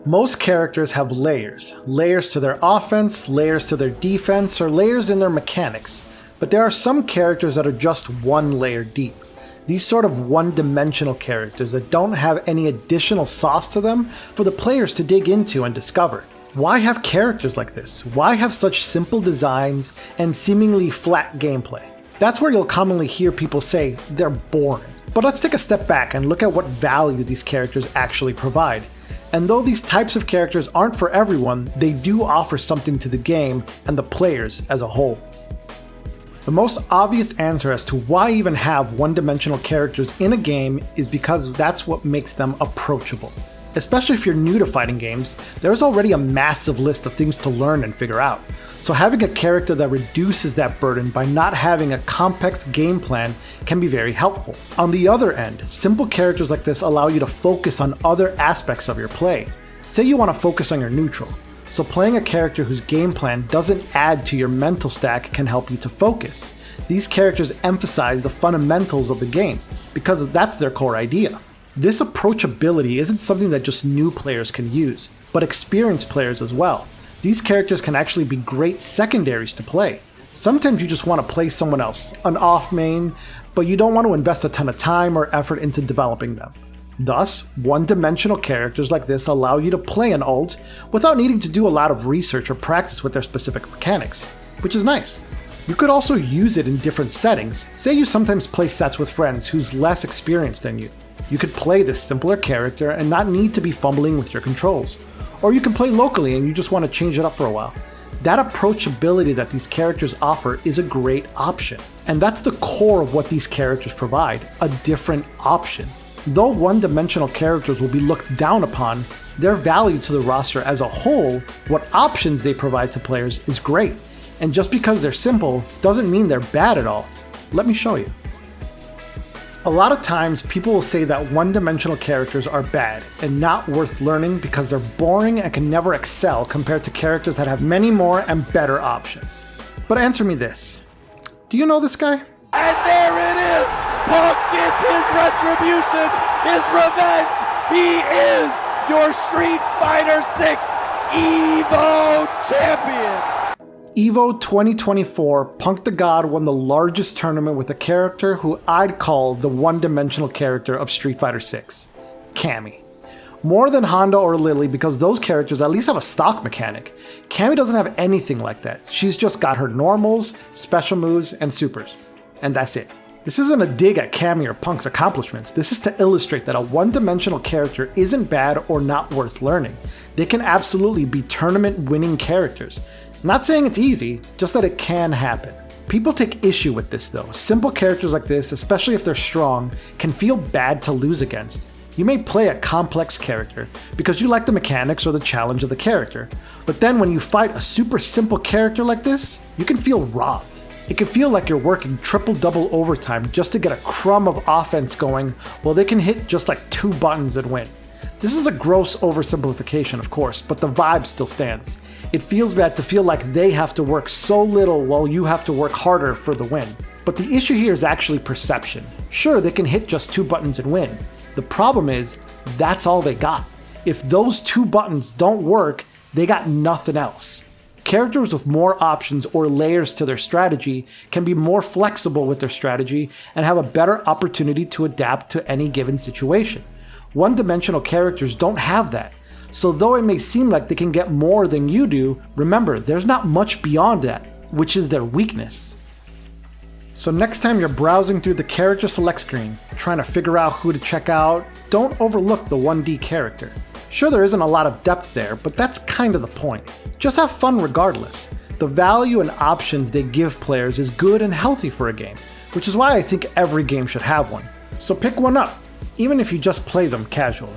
Most characters have layers. Layers to their offense, layers to their defense, or layers in their mechanics. But there are some characters that are just one layer deep. These sort of one-dimensional characters that don't have any additional sauce to them for the players to dig into and discover. Why have characters like this? Why have such simple designs and seemingly flat gameplay? That's where you'll commonly hear people say they're boring. But let's take a step back and look at what value these characters actually provide. And though these types of characters aren't for everyone, they do offer something to the game and the players as a whole. The most obvious answer as to why even have one-dimensional characters in a game is because that's what makes them approachable. Especially if you're new to fighting games, there's already a massive list of things to learn and figure out. So having a character that reduces that burden by not having a complex game plan can be very helpful. On the other end, simple characters like this allow you to focus on other aspects of your play. Say you want to focus on your neutral, so playing a character whose game plan doesn't add to your mental stack can help you to focus. These characters emphasize the fundamentals of the game, because that's their core idea. This approachability isn't something that just new players can use, but experienced players as well. These characters can actually be great secondaries to play. Sometimes you just want to play someone else, an off main, but you don't want to invest a ton of time or effort into developing them. Thus, one-dimensional characters like this allow you to play an ult without needing to do a lot of research or practice with their specific mechanics, which is nice. You could also use it in different settings. Say you sometimes play sets with friends who's less experienced than you. You could play this simpler character and not need to be fumbling with your controls. Or you can play locally and you just want to change it up for a while. That approachability that these characters offer is a great option. And that's the core of what these characters provide, a different option. Though one-dimensional characters will be looked down upon, their value to the roster as a whole, what options they provide to players is great. And just because they're simple doesn't mean they're bad at all. Let me show you. A lot of times people will say that one-dimensional characters are bad and not worth learning because they're boring and can never excel compared to characters that have many more and better options. But answer me this. Do you know this guy? And there it is! Punk gets his retribution, his revenge! He is your Street Fighter 6 EVO champion! EVO 2024, Punk the God won the largest tournament with a character who I'd call the one-dimensional character of Street Fighter 6, Cammy. More than Honda or Lily because those characters at least have a stock mechanic. Cammy doesn't have anything like that. She's just got her normals, special moves, and supers. And that's it. This isn't a dig at Cammy or Punk's accomplishments. This is to illustrate that a one-dimensional character isn't bad or not worth learning. They can absolutely be tournament-winning characters. I'm not saying it's easy, just that it can happen. People take issue with this though. Simple characters like this, especially if they're strong, can feel bad to lose against. You may play a complex character because you like the mechanics or the challenge of the character, but then when you fight a super simple character like this, you can feel robbed. It can feel like you're working triple-double overtime just to get a crumb of offense going while they can hit just like 2 buttons and win. This is a gross oversimplification, of course, but the vibe still stands. It feels bad to feel like they have to work so little while you have to work harder for the win. But the issue here is actually perception. Sure, they can hit just 2 buttons and win. The problem is, that's all they got. If those 2 buttons don't work, they got nothing else. Characters with more options or layers to their strategy can be more flexible with their strategy and have a better opportunity to adapt to any given situation. One-dimensional characters don't have that. So though it may seem like they can get more than you do, remember, there's not much beyond that, which is their weakness. So next time you're browsing through the character select screen, trying to figure out who to check out, don't overlook the 1D character. Sure, there isn't a lot of depth there, but that's kind of the point. Just have fun regardless. The value and options they give players is good and healthy for a game, which is why I think every game should have one. So pick one up, even if you just play them casually.